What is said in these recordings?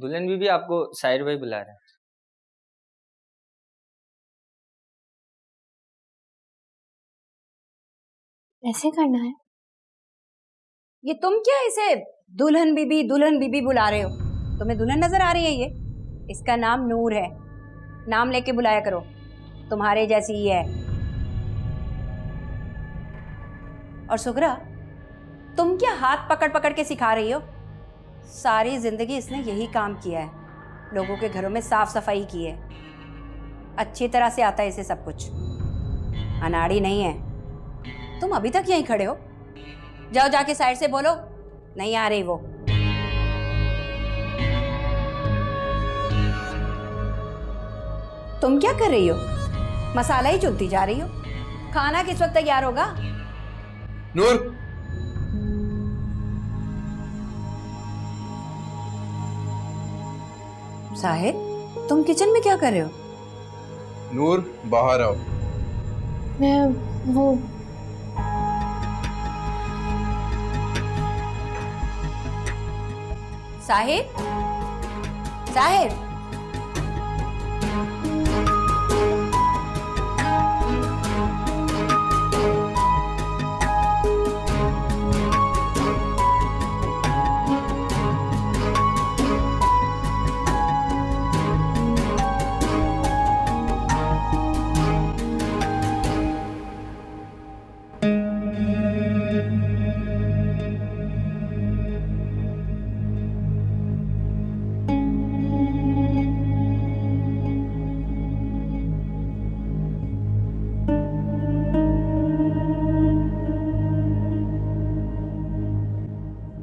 दुल्हन बीबी आपको साहिर भाई बुला रहे हैं। ऐसे करना है? ये तुम क्या इसे दुल्हन बीबी बुला रहे हो? तुम्हें दुल्हन नजर आ रही है ये? इसका नाम नूर है, नाम लेके बुलाया करो, तुम्हारे जैसी ही है। और सुगरा, तुम क्या हाथ पकड़ पकड़ के सिखा रही हो? सारी जिंदगी इसने यही काम किया है, लोगों के घरों में साफ सफाई की है, अच्छी तरह से आता है इसे सब कुछ, अनाड़ी नहीं है। तुम अभी तक यहीं खड़े हो? जाओ जाके साइड से बोलो नहीं आ रही वो। तुम क्या कर रही हो? मसाला ही चुनती जा रही हो। खाना किस वक्त तैयार होगा? नूर, साहिर, तुम किचन में क्या कर रहे हो? नूर बाहर आओ। मैं वो साहिर, साहिर,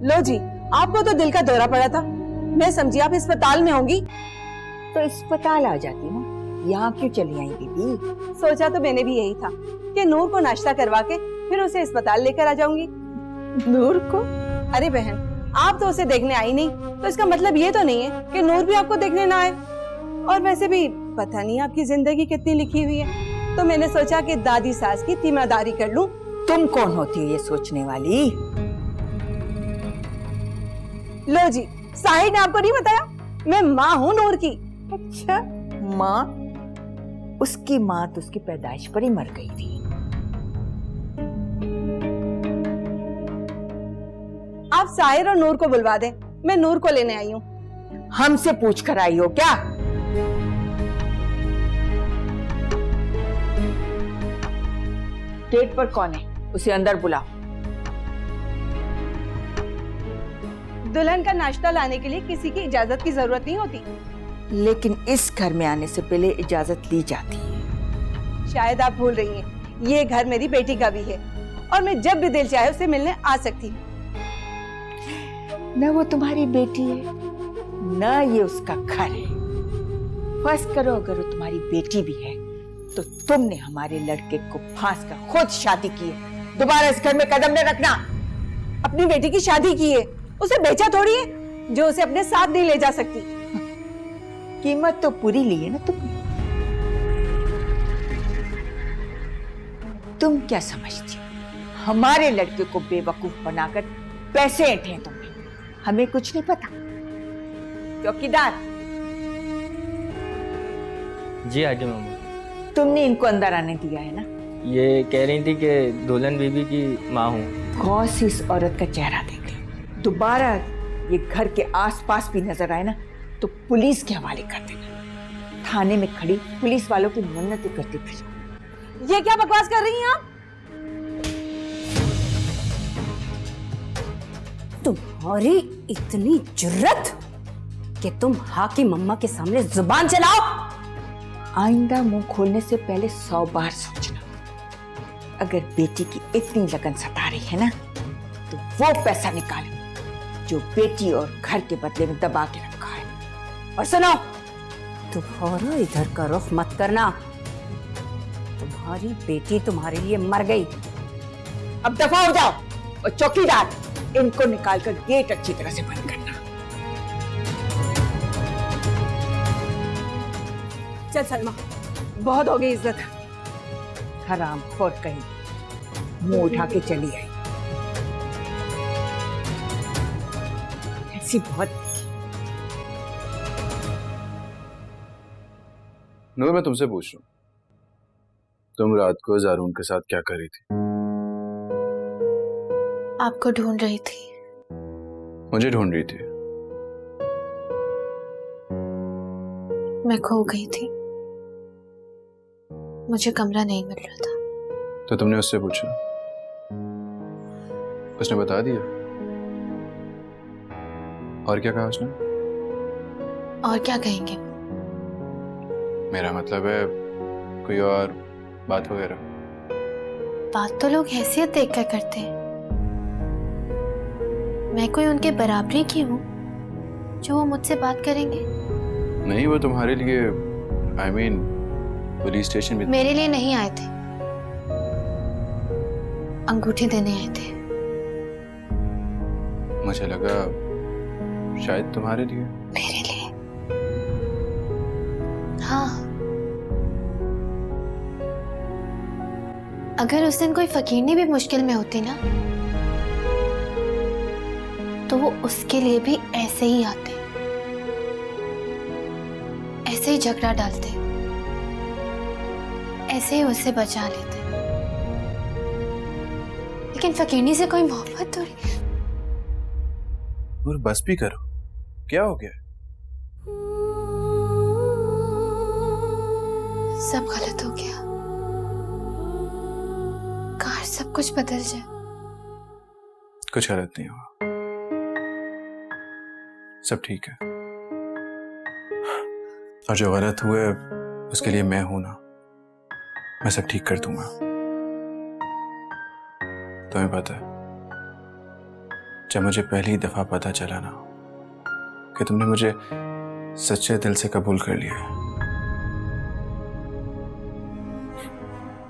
लो जी, आपको तो दिल का दौरा पड़ा था, मैं समझी आप अस्पताल में होंगी। तो अस्पताल आ जाती ना, यहाँ क्यों चली आई बीबी? सोचा तो मैंने भी यही था कि नूर को नाश्ता करवा के फिर उसे अस्पताल लेकर आ जाऊंगी। नूर को? अरे बहन, आप तो उसे देखने आई नहीं, तो इसका मतलब ये तो नहीं है कि नूर भी आपको देखने ना आए। और वैसे भी पता नहीं आपकी जिंदगी कितनी लिखी हुई है, तो मैंने सोचा कि दादी सास की तीमारदारी कर लूं। तुम कौन होती है ये सोचने वाली? लो जी, साहिर ने आपको नहीं बताया, मैं माँ हूँ नूर की। अच्छा, माँ? उसकी माँ तो उसकी पैदाइश पर ही मर गई थी। आप साहिर और नूर को बुलवा दें, मैं नूर को लेने आई हूँ। हमसे पूछ कर आई हो क्या? गेट पर कौन है? उसे अंदर बुलाओ। दुल्हन का नाश्ता लाने के लिए किसी की इजाजत की जरूरत नहीं होती, लेकिन इस घर में आने से पहले इजाजत ली जाती है। शायद आप भूल रही हैं, ये घर मेरी बेटी का भी है और मैं जब भी दिल चाहे उसे मिलने आ सकती हूँ। न वो तुम्हारी बेटी है, न ये उसका घर है। फर्ज करो अगर वो तुम्हारी बेटी भी है, तो तुमने हमारे लड़के को फांस कर खुद शादी की है। दोबारा इस घर में कदम न रखना। अपनी बेटी की शादी की है, उसे बेचा थोड़ी है जो उसे अपने साथ नहीं ले जा सकती। कीमत तो पूरी ली है ना तुमने। तुम क्या समझती हो? हमारे लड़के को बेवकूफ बनाकर पैसे ऐंठे हैं तुमने, हमें कुछ नहीं पता। चौकीदार जी आगे मामा। तुमने इनको अंदर आने दिया है ना? ये कह रही थी कि दुल्हन बीबी की माँ हूँ। गौर से इस औरत का चेहरा देख लो, दोबारा ये घर के आसपास भी नजर आए ना तो पुलिस के हवाले कर देना। थाने में खड़ी पुलिस वालों की मन्नतें करती फिर। ये क्या बकवास कर रही हैं आप? तुम्हारी इतनी जुर्रत कि तुम हाकिम मम्मा के सामने जुबान चलाओ। आइंदा मुंह खोलने से पहले 100 बार सोचना। अगर बेटी की इतनी लगन सता रही है ना, तो वो पैसा निकालो जो बेटी और घर के बदले में दबा के रखा है। और सुनो, तुम्हारा इधर का रुख मत करना, तुम्हारी बेटी तुम्हारे लिए मर गई। अब दफा हो जाओ। और चौकीदार, इनको निकालकर गेट अच्छी तरह से बंद करना। चल सलमा, बहुत हो गई इज्जत। हराम खोर कहीं, मुंह उठा के चली आई। ऐसी बहुत नूर, मैं तुमसे पूछ रहा हूँ, तुम रात को जारून के साथ क्या कर रही थी? आपको ढूंढ रही थी। मुझे ढूंढ रही थी? मैं खो गई थी, मुझे कमरा नहीं मिल रहा था। तो तुमने उससे पूछा? उसने बता दिया? और क्या कहा उसने? और क्या कहेंगे? मेरा मतलब है कोई और बात वगैरह? बात तो लोग हैसियत देखकर करते हैं। मैं कोई उनके बराबरी की हूँ जो वो मुझसे बात करेंगे? नहीं, वो तुम्हारे लिए I mean, पुलिस स्टेशन में मेरे लिए नहीं आए थे, अंगूठी देने आए थे। मुझे लगा शायद तुम्हारे लिए। मेरे लिए? हाँ। अगर उस दिन कोई फकीरनी भी मुश्किल में होती ना, तो वो उसके लिए भी ऐसे ही आते, ऐसे ही झगड़ा डालते, ऐसे ही उससे बचा लेते। लेकिन फकीरनी से कोई मोहब्बत थोड़ी। और बस भी करो, क्या हो गया? सब गलत हो गया। काश सब कुछ बदल जाए। कुछ गलत नहीं हुआ, सब ठीक है। और जो गलत हुए उसके लिए मैं हूं ना, मैं सब ठीक कर दूंगा। तुम्हें पता है, जब मुझे पहली दफा पता चला ना कि तुमने मुझे सच्चे दिल से कबूल कर लिया,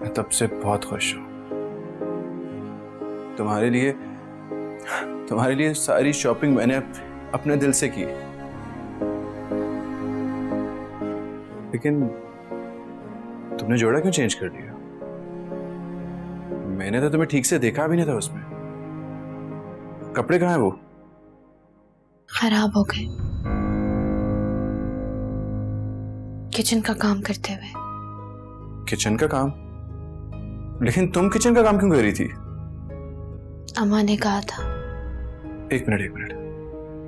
मैं तब से बहुत खुश हूं। तुम्हारे लिए सारी शॉपिंग मैंने अपने दिल से की, लेकिन तुमने जोड़ा क्यों चेंज कर दिया? मैंने तो तुम्हें ठीक से देखा भी नहीं था उसमें। कपड़े कहाँ हैं वो? खराब हो गए किचन का काम करते हुए। किचन का काम? लेकिन तुम किचन का काम क्यों कर रही थी? अम्मा ने कहा था। एक मिनट,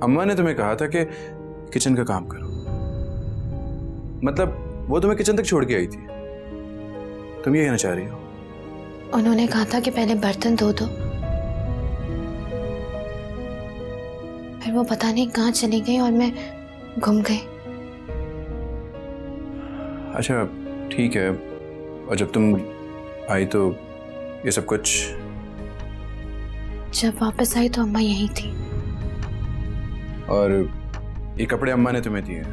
अम्मा ने तुम्हें कहा था कि किचन का काम करो? मतलब वो तुम्हें किचन तक छोड़ के आई थी? तुम ये कहना चाह रही हो? उन्होंने कहा था कि पहले बर्तन धो दो, फिर वो पता नहीं कहाँ चली गई और मैं घूम गई। अच्छा ठीक है, और जब तुम आई तो ये सब कुछ? जब वापस आई तो अम्मा यहीं थी। और ये कपड़े अम्मा ने तुम्हें दिए?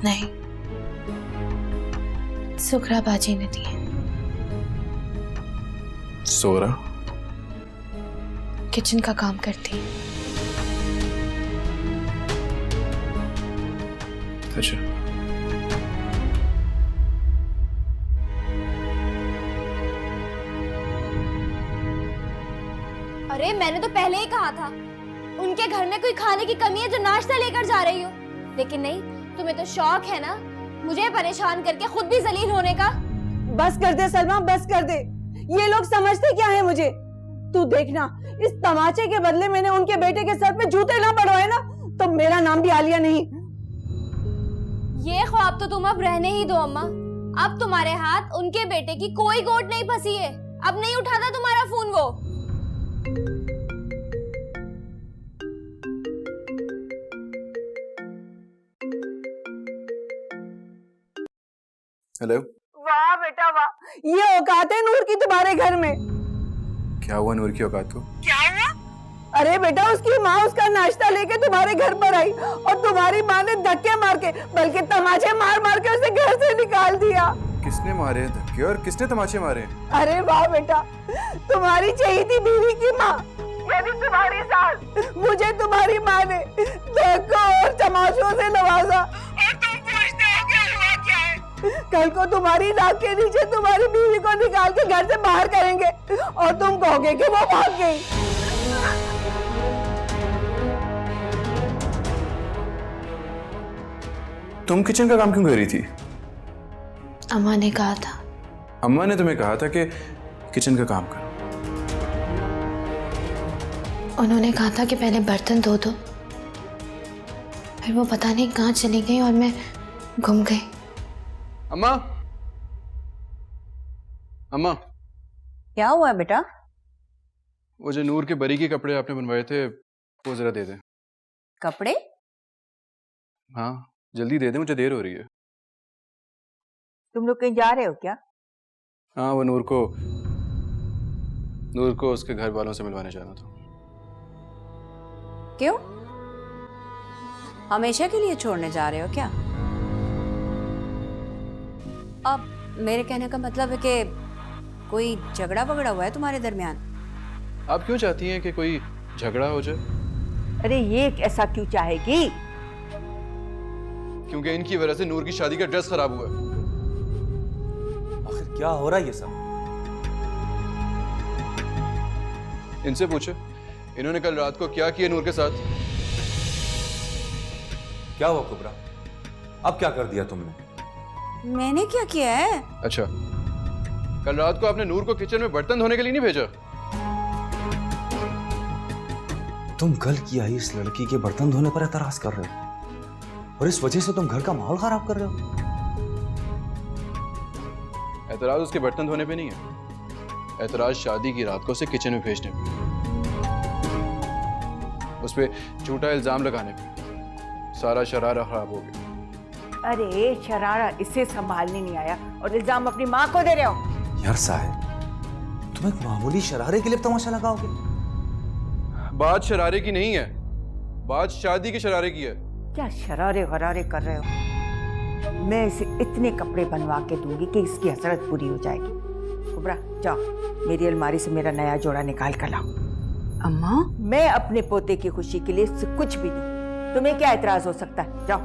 नहीं, सुखरा बाजी ने दिए। सोरा किचन का काम करती है। अच्छा, अरे मैंने तो पहले ही कहा था उनके घर में कोई खाने की कमी है जो नाश्ता लेकर जा रही हो, लेकिन नहीं, तुम्हें तो शौक है ना मुझे परेशान करके खुद भी जलील होने का। बस कर दे सलमा, बस कर दे। ये लोग समझते क्या है मुझे? तू देखना, इस तमाचे के बदले मैंने उनके बेटे के सर पे जूते ना पड़वाए ना, तो मेरा नाम भी आलिया नहीं। ये ख्वाब तो तुम अब रहने ही दो अम्मा। अब तुम्हारे हाथ उनके बेटे की कोई गोट नहीं फंसी है। अब नहीं उठाता तुम्हारा फोन वो। हेलो। वाह बेटा वाह, ये औकात है नूर की तुम्हारे घर में। क्या हुआ नूर की औकात को? क्या हुआ? अरे बेटा, उसकी माँ उसका नाश्ता लेके तुम्हारे घर पर आई और तुम्हारी माँ ने धक्के मार के, बल्कि तमाचे मार मार के उसे घर से निकाल दिया। किसने मारे धक्के और किसने तमाचे मारे? अरे वाह बेटा, तुम्हारी चहेती बीवी की माँ, यानी तुम्हारी सास, मुझे तुम्हारी माँ ने धक्कों और तमाचों से नवाजा। और तुम पूछते हो कि हुआ क्या है? कल को तुम्हारी नाक के नीचे तुम्हारी बीवी को निकाल के घर से बाहर करेंगे और तुम कहोगे कि वो भाग गई। तुम किचन का काम क्यों कर रही थी? अम्मा ने कहा था। अम्मा ने तुम्हें कहा था कि किचन का काम करो। उन्होंने कहा था कि पहले बर्तन धो दो, फिर वो पता नहीं कहाँ चली गई और मैं गुम गई। अम्मा, अम्मा, क्या हुआ बेटा? वो जो नूर के बरी के कपड़े आपने बनवाए थे वो जरा दे दें। कपड़े? हाँ जल्दी दे दें, मुझे देर हो रही है। तुम लोग कहीं जा रहे हो क्या? हाँ वो नूर को उसके घर वालों से मिलवाने जाना था। क्यों? हमेशा के लिए छोड़ने जा रहे हो क्या? अब मेरे कहने का मतलब है कि कोई झगड़ा वगड़ा हुआ है तुम्हारे दरमियान? आप क्यों चाहती हैं कि कोई झगड़ा हो जाए? अरे ये ऐसा क्यों चाहेगी? क्योंकि इनकी वजह से नूर की शादी का ड्रेस खराब हुआ है। आखिर क्या हो रहा है ये सब? इनसे पूछे, इन्होंने कल रात को क्या किया नूर के साथ? क्या हुआ कुबरा? अब क्या कर दिया तुमने? मैंने क्या किया है? अच्छा, कल रात को आपने नूर को किचन में बर्तन धोने के लिए नहीं भेजा? तुम कल की आई इस लड़की के बर्तन धोने पर एतराज कर रहे हो और इस वजह से तुम घर का माहौल खराब कर रहे हो। एतराज उसके बर्तन धोने पे नहीं है, एतराज शादी की रात को उसे किचन में भेजने पे, उस पे झूठा इल्जाम लगाने पे। सारा शरारा खराब हो गया। अरे शरारा इसे संभालने नहीं आया और इल्जाम अपनी माँ को दे रहे हो। यार साहिब, तुम एक मामूली शरारे के लिए तमाशा लगाओगे? बात शरारे की नहीं है, बात शादी के शरारे की है। क्या शरारे गरारे कर रहे हो? मैं इसे इतने कपड़े बनवा के दूंगी कि इसकी हसरत पूरी हो जाएगी। कुबरा जाओ, मेरी अलमारी से मेरा नया जोड़ा निकाल कर लाओ। अम्मा? मैं अपने पोते की खुशी के लिए इससे कुछ भी नहीं। तुम्हें क्या एतराज हो सकता है? जाओ।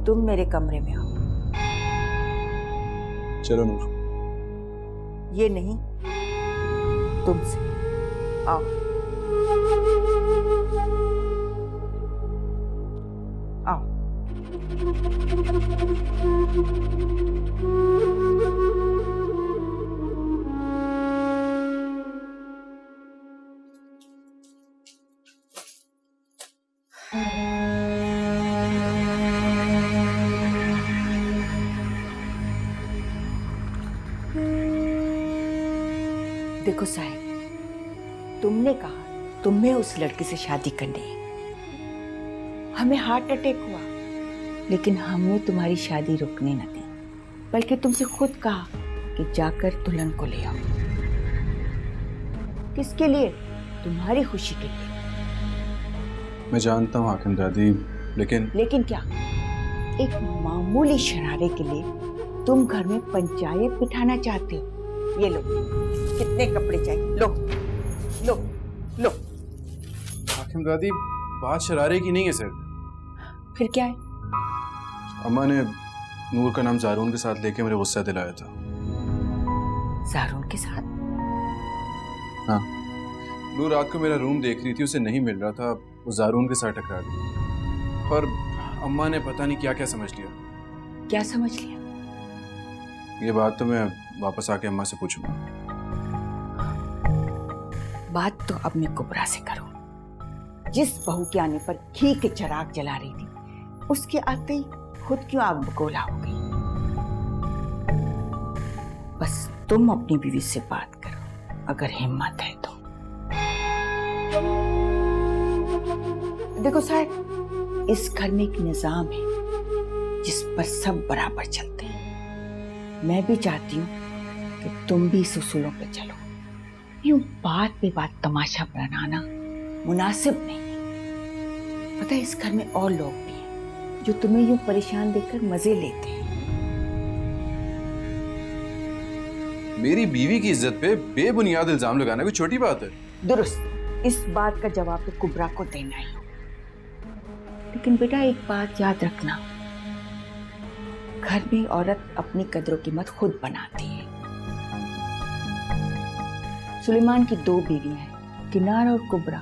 तुम मेरे कमरे में आओ। चलो नूर। ये नहीं, तुमसे आओ। आओ। देखो साहिब, तुमने कहा तुम्हें उस लड़की से शादी करनी है। हमें हार्ट अटैक हुआ, लेकिन हमने तुम्हारी शादी रुकने न दी, बल्कि तुमसे खुद कहा कि जाकर दुल्हन को ले आओ। किसके लिए? तुम्हारी खुशी के लिए। मैं जानता हूँ हाकिम दादी, लेकिन क्या? एक मामूली शरारे के लिए तुम घर में पंचायत बिठाना चाहते हो? ये लो, कितने कपड़े चाहिए? लो लो लो। हाकिम दादी, बात शरारे की नहीं है सर। फिर क्या है? अम्मा ने नूर का नाम ज़ारून के साथ लेके मुझे गुस्सा दिलाया था। ज़ारून के साथ? हाँ, नूर रात को मेरा रूम देख रही थी, उसे नहीं मिल रहा था, वो ज़ारून के साथ टकरा गई और अम्मा ने पता नहीं क्या क्या समझ लिया। क्या समझ लिया? ये बात तो मैं वापस आके अम्मा से पूछूंगा। बात तो अब मैं कुबरा से करूं। जिस बहू के आने पर घी के चिराग जला रही थी, उसके आते ही खुद क्यों आग बगोला हो गई? बस तुम अपनी बीवी से बात करो, अगर हिम्मत है तो। देखो साहब, इस घर में एक निजाम है जिस पर सब बराबर चलते हैं। मैं भी चाहती हूँ कि तुम भी इस उसूलों पे चलो। यूं बात पे बात तमाशा बनाना मुनासिब नहीं है। पता है, इस घर में और लोग भी हैं जो तुम्हें यूं परेशान देखकर मजे लेते हैं। मेरी बीवी की इज्जत पे बेबुनियाद इल्जाम लगाना कोई छोटी बात है? दुरुस्त, इस बात का जवाब तो कुबरा को देना ही हो। लेकिन बेटा एक बात याद रखना, घर में औरत अपनी कदरों कीमत खुद बनाती है। सुलेमान की 2 बीवियां हैं, किनार और कुबरा।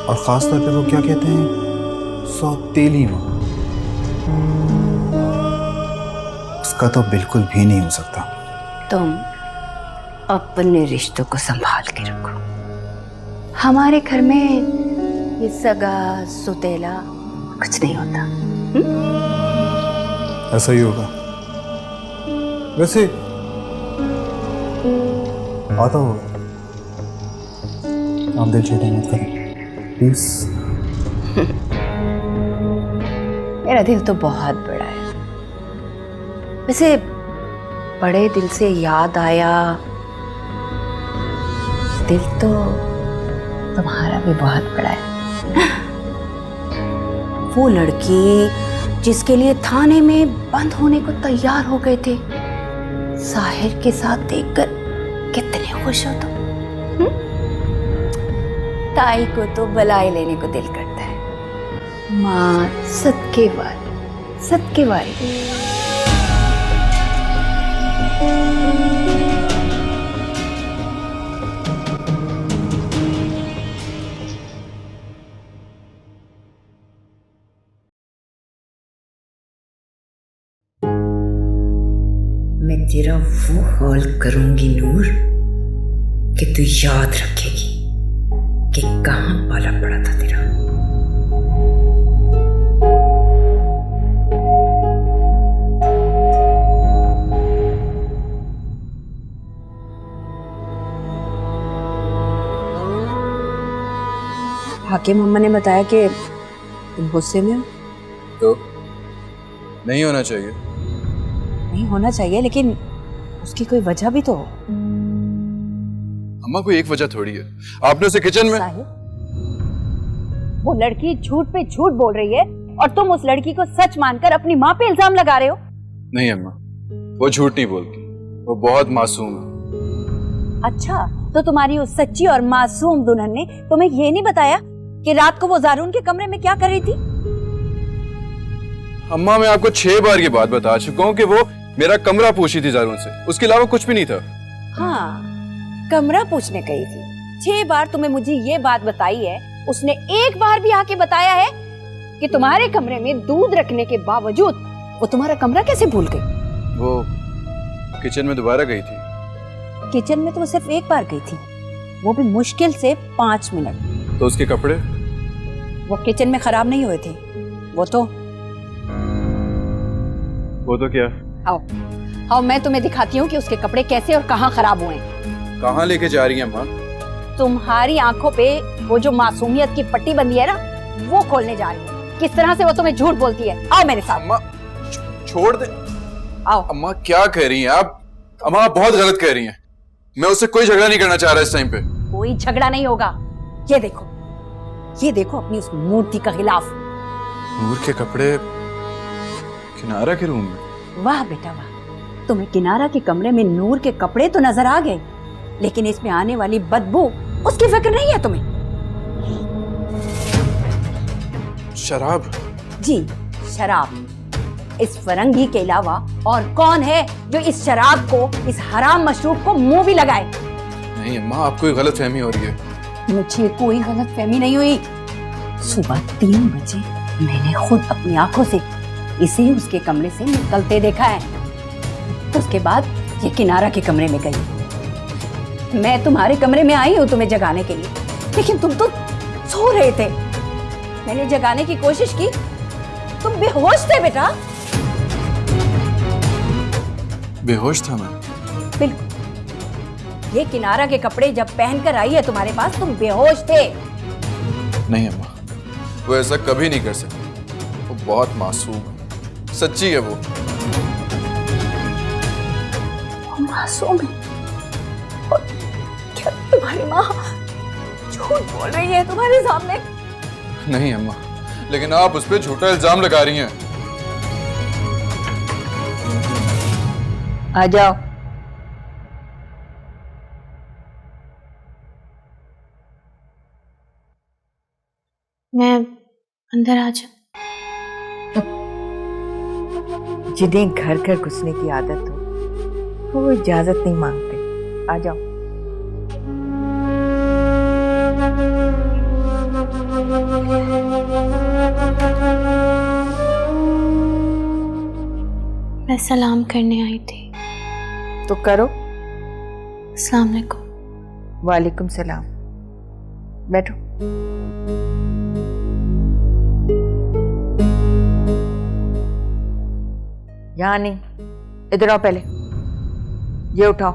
और ख़ास तौर पे वो क्या कहते हैं, सौतेली माँ। उसका तो बिल्कुल भी नहीं हो सकता। तुम अपने रिश्तों को संभाल के रखो। हमारे घर में ये सगा सुतेला कुछ नहीं होता। ऐसा ही होगा। वैसे आता होगा। आप दिल छोटा मत करें प्लीज। मेरा दिल तो बहुत बड़ा है। वैसे बड़े दिल से याद आया, दिल तो तुम्हारा भी बहुत बड़ा है। वो लड़की जिसके लिए थाने में बंद होने को तैयार हो गए थे, साहिर के साथ देखकर कितने खुश हो तुम। ताई को तो बलाई लेने को दिल करता है। माँ सदके वारी। मैं तेरा वो हाल करूंगी नूर कि तू याद रखेगी कि कहां पाला पड़ा था तेरा। हाकिम अम्मा ने बताया कि तुम गुस्से में हो। तो नहीं होना चाहिए। नहीं होना चाहिए, लेकिन उसकी कोई वजह भी तो हो। अम्मा कोई एक वजह थोड़ी है। आपने उसे किचन में। वो लड़की झूठ पे झूठ बोल रही है और तुम उस लड़की को सच मानकर अपनी माँ पे इल्जाम लगा रहे हो। नहीं अम्मा, वो झूठ नहीं बोलती, वो बहुत मासूम है। अच्छा, तो तुम्हारी उस सच्ची और मासूम दुल्हन ने तुम्हें ये नहीं बताया कि रात को वो ज़ारून के कमरे में क्या कर रही थी? अम्मा मैं आपको 6 बार ये बात बता चुका हूँ कि वो मेरा कमरा पूछी थी ज़ारून से, उसके अलावा कुछ भी नहीं था। हाँ, कमरा पूछने गई थी। 6 बार तुम्हें मुझे ये बात बताई है, उसने एक बार भी आके बताया है कि तुम्हारे कमरे में दूध रखने के बावजूद वो तुम्हारा कमरा कैसे भूल गई? वो किचन में दोबारा गई थी। किचन में तो वो सिर्फ एक बार गई थी, वो भी मुश्किल से 5 मिनट। तो उसके कपड़े? वो किचन में खराब नहीं हुए थे। वो तो क्या? आओ मैं तुम्हें दिखाती हूँ कि उसके कपड़े कैसे और कहाँ खराब हुए हैं। कहाँ लेके जा रही हैं अम्मा? तुम्हारी आंखों पे वो जो मासूमियत की पट्टी बंधी है ना, वो खोलने जा रही है। किस तरह से वो तुम्हें झूठ बोलती है। आओ मेरे साथ। अम्मा छोड़ दे। आओ। अम्मा क्या कह रही हैं आप? अम्मा आप बहुत गलत कह रही हैं। मैं उससे कोई झगड़ा नहीं करना चाह रहा इस टाइम पे। कोई झगड़ा नहीं होगा। ये देखो अपनी उस मूर्ति का खिलाफ। नूर के कपड़े किनारा के रूम में? वाह बेटा वाह, तुम्हें किनारा के कमरे में नूर के कपड़े तो नजर आ गए, लेकिन इसमें आने वाली बदबू उसकी फिक्र नहीं है तुम्हें। शराब? जी शराब। इस फरंगी के अलावा और कौन है जो इस शराब को, इस हराम मशरूब को मुंह भी लगाए? नहीं अम्मा, आपको कोई गलत फहमी हो रही है। मुझे कोई गलत फहमी नहीं हुई। सुबह 3 बजे मैंने खुद अपनी आंखों से इसे उसके कमरे से निकलते देखा है। उसके बाद ये किनारा के कमरे में गई। मैं तुम्हारे कमरे में आई हूँ तुम्हें जगाने के लिए, लेकिन तुम तो सो रहे थे। मैंने जगाने की कोशिश की, तुम बेहोश थे बेटा। बेहोश था मैं? बिल्कुल। ये किनारा के कपड़े जब पहनकर आई है तुम्हारे पास, तुम बेहोश थे। नहीं अम्मा, वो ऐसा कभी नहीं कर सकती। वो बहुत मासूम है, सच्ची है वो। मासूम है? और क्या तुम्हारी माँ झूठ बोल रही है तुम्हारे सामने? नहीं अम्मा, लेकिन आप उस पर झूठा इल्जाम लगा रही हैं। आ जाओ। मैं अंदर आ जाऊं? जिन्हें घर घर घुसने की आदत हो वो इजाजत नहीं मांगते। आ जाओ। मैं सलाम करने आई थी। तो करो। अस्सलाम वालेकुम। वालेकुम सलाम। बैठो। यहाँ नहीं, इधर आओ पहले। ये उठाओ।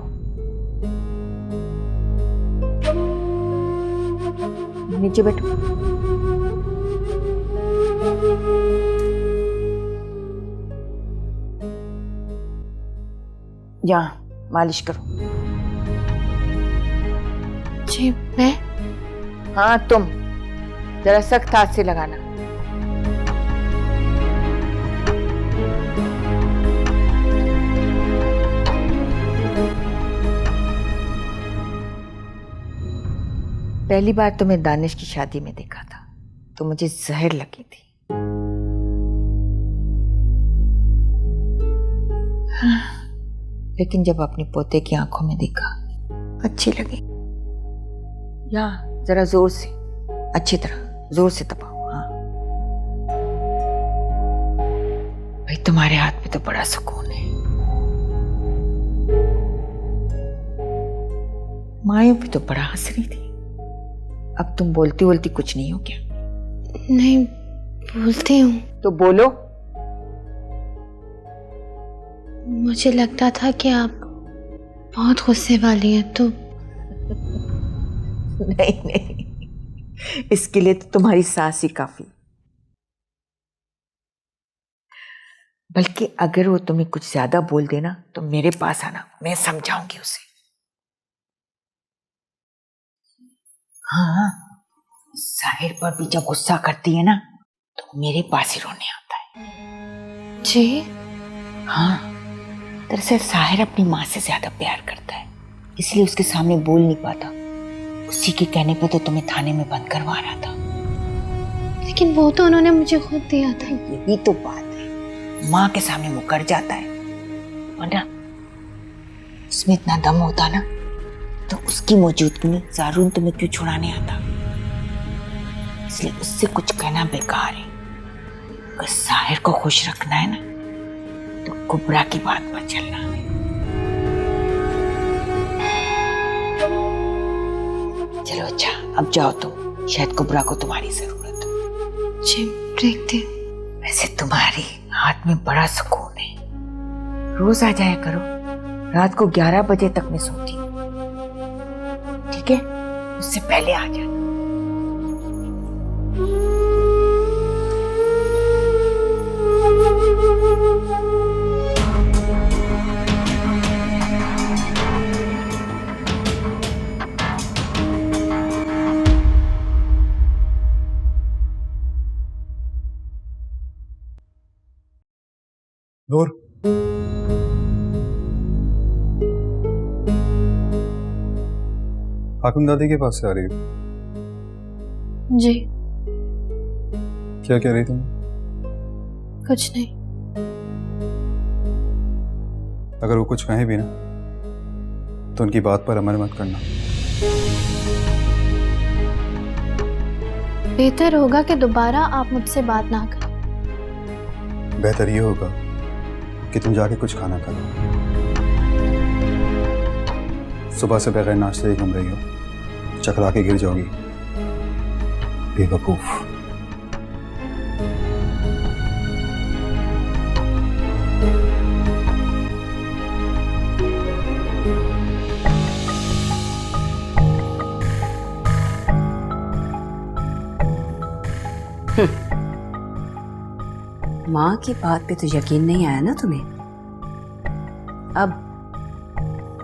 नीचे बैठो। यहाँ मालिश करो। जी मैं? हाँ तुम, जरा सख्त हाथ से लगाना। पहली बार तुम्हें दानिश की शादी में देखा था तो मुझे जहर लगी थी। लेकिन जब अपने पोते की आंखों में देखा अच्छी लगी। यहाँ जरा जोर से, अच्छी तरह जोर से दबाओ। हाँ भाई, तुम्हारे हाथ में तो बड़ा सुकून है। मायूं भी तो बड़ा हंस रही थी। अब तुम बोलती बोलती कुछ नहीं हो क्या? नहीं, बोलती हूँ। तो बोलो। मुझे लगता था कि आप बहुत गुस्से वाली हैं तो। नहीं नहीं, इसके लिए तो तुम्हारी सास ही काफी। बल्कि अगर वो तुम्हें कुछ ज्यादा बोल देना तो मेरे पास आना, मैं समझाऊंगी उसे। हाँ, साहिर पर भी जब गुस्सा करती है ना तो मेरे पास ही रोने आता है। जी? हाँ, दरअसल साहिर अपनी माँ से ज्यादा प्यार करता है, इसलिए उसके सामने बोल नहीं पाता। उसी के कहने पे तो तुम्हें थाने में बंद करवा रहा था। लेकिन वो तो उन्होंने मुझे खुद दिया था। यही तो बात है, माँ के सामने मुकर जाता है। वरना उसमें इतना दम होता ना तो उसकी मौजूदगी में ज़ारून तुम्हें क्यों छुड़ाने आता। इसलिए उससे कुछ कहना बेकार है। अगर साहिर को खुश रखना है ना तो कुबरा की बात पर चलना। चलो अच्छा, अब जाओ तुम, शायद कुबरा को तुम्हारी जरूरत हो। जी देखते। वैसे तुम्हारे हाथ में बड़ा सुकून है। रोज आ जाया करो, रात को 11 बजे तक मैं सोती हूँ। ठीक है, उससे पहले आ जाना। नूर, हाकिम दादी के पास से आ रही हो? जी। क्या कह रही तुम? कुछ नहीं। अगर वो कुछ कहें भी ना तो उनकी बात पर अमल मत करना। बेहतर होगा कि दोबारा आप मुझसे बात ना करें। बेहतर ये होगा कि तुम जाके कुछ खाना खा लो। सुबह से बगैर नाश्ते ही घूम रही हो, चकरा के गिर जाओगी। बेवकूफ। माँ की बात पे तो यकीन नहीं आया ना तुम्हें? अब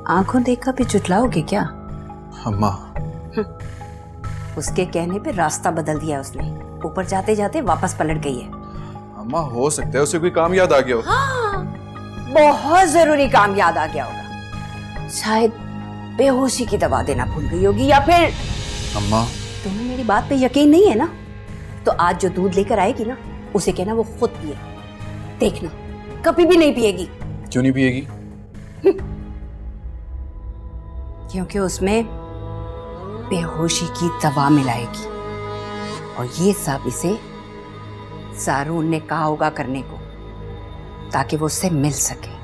आंखों देखकर भी जुटलाओगे क्या? अम्मा, उसके कहने पे रास्ता बदल दिया उसने। ऊपर जाते जाते वापस पलट गई है। अम्मा हो सकता है उसे कोई काम याद आ गया हो। हाँ, बहुत जरूरी काम याद आ गया होगा। शायद बेहोशी की दवा देना भूल गई होगी, या फिर अम्मा, तुम्हें मेरी बात पे यकीन नहीं है ना, तो आज जो दूध लेकर आएगी ना उसे कहना वो खुद पिए। देखना कभी भी नहीं पिएगी। क्यों नहीं पिएगी? क्योंकि उसमें बेहोशी की दवा मिलाएगी। और ये सब इसे जारून ने कहा होगा करने को, ताकि वो उससे मिल सके।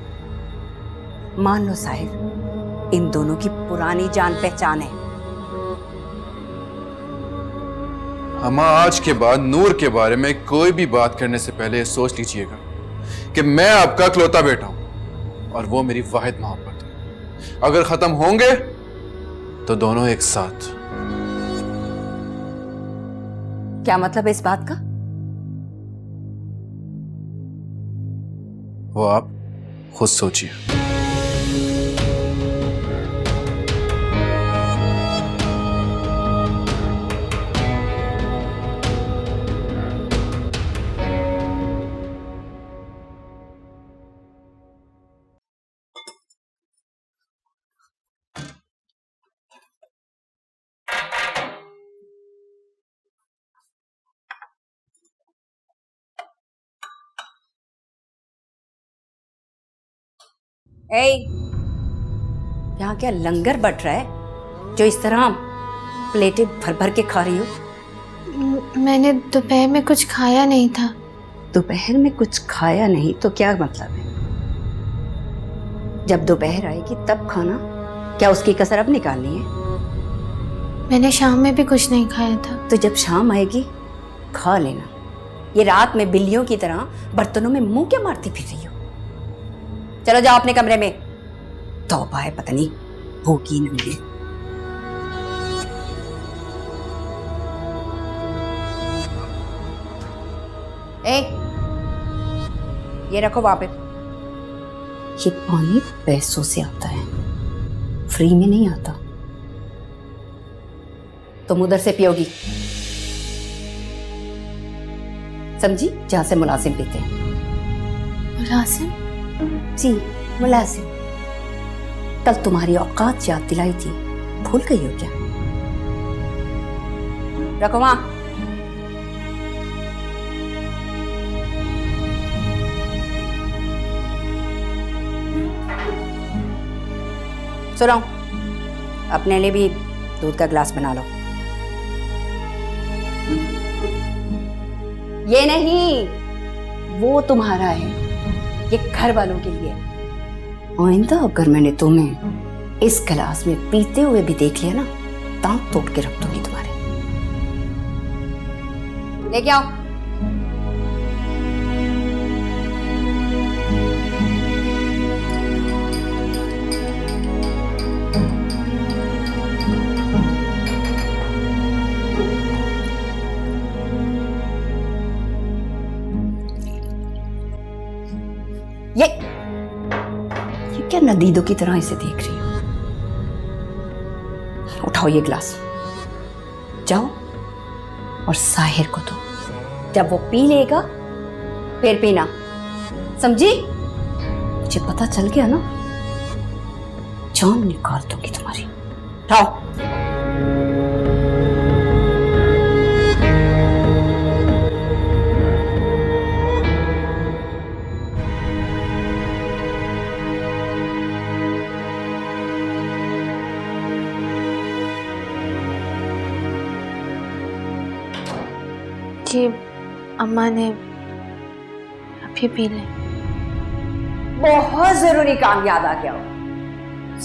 मान लो साहिर, इन दोनों की पुरानी जान पहचान है। अम्मा, आज के बाद नूर के बारे में कोई भी बात करने से पहले सोच लीजिएगा कि मैं आपका इकलौता बेटा हूं और वो मेरी वाहिद मोहब्बत है। अगर खत्म होंगे तो दोनों एक साथ। क्या मतलब है इस बात का? वो आप खुद सोचिए। यहाँ क्या लंगर बट रहा है जो इस तरह प्लेटें भर भर के खा रही हो? मैंने दोपहर में कुछ खाया नहीं था। दोपहर में कुछ खाया नहीं तो क्या मतलब है? जब दोपहर आएगी तब खाना, क्या उसकी कसर अब निकालनी है? मैंने शाम में भी कुछ नहीं खाया था। तो जब शाम आएगी खा लेना। ये रात में बिल्लियों की तरह बर्तनों में मुंह क्या मारती फिर रही हो? चलो जाओ अपने कमरे में। तौबा है, पता नहीं होगी न मिले। ये रखो वहां पे। ये पानी पैसों से आता है, फ्री में नहीं आता। तुम उधर से पियोगी, समझी? जहां से मुलाजिम पीते हैं। मुलाजिम? जी, मुलाजिम। कल तुम्हारी औकात याद दिलाई थी, भूल गई हो क्या? रखो वहां। सुनो, अपने लिए भी दूध का गिलास बना लो। ये नहीं, वो तुम्हारा है, ये घर वालों के लिए। आइंदा अगर मैंने तुम्हें इस गिलास में पीते हुए भी देख लिया ना, दांत तोड़ के रख दूंगी तुम्हारे। लेके आओ। ये क्या नदीदों की तरह इसे देख रही हो? उठाओ ये गिलास, जाओ और साहिर को दो। जब वो पी लेगा फिर पीना, समझी? मुझे पता चल गया ना, जान निकाल दूंगी तुम्हारी। उठाओ। जी अम्मा ने अभी पी ले। बहुत जरूरी काम याद आ गया हो।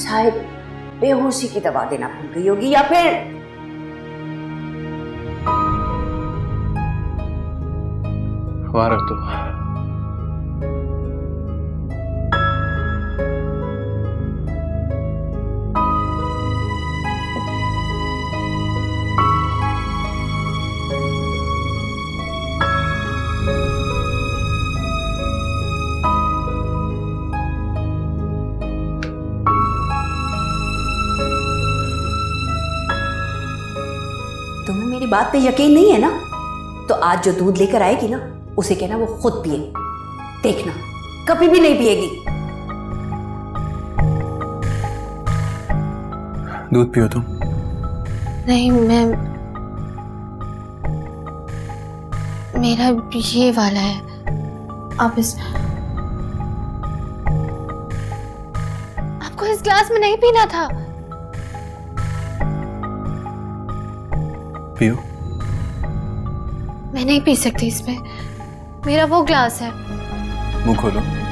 शायद बेहोशी की दवा देना भूल गई होगी, या फिर हमारा तो तुम्हें मेरी बात पे यकीन नहीं है ना, तो आज जो दूध लेकर आएगी ना, उसे कहना वो खुद पिए। देखना कभी भी नहीं पिएगी। दूध पियो तुम। नहीं, मेरा ये वाला है। आप आपको इस ग्लास में नहीं पीना था। पियो। मैं नहीं पी सकती इसमें, मेरा वो ग्लास है। मुंह खोलो।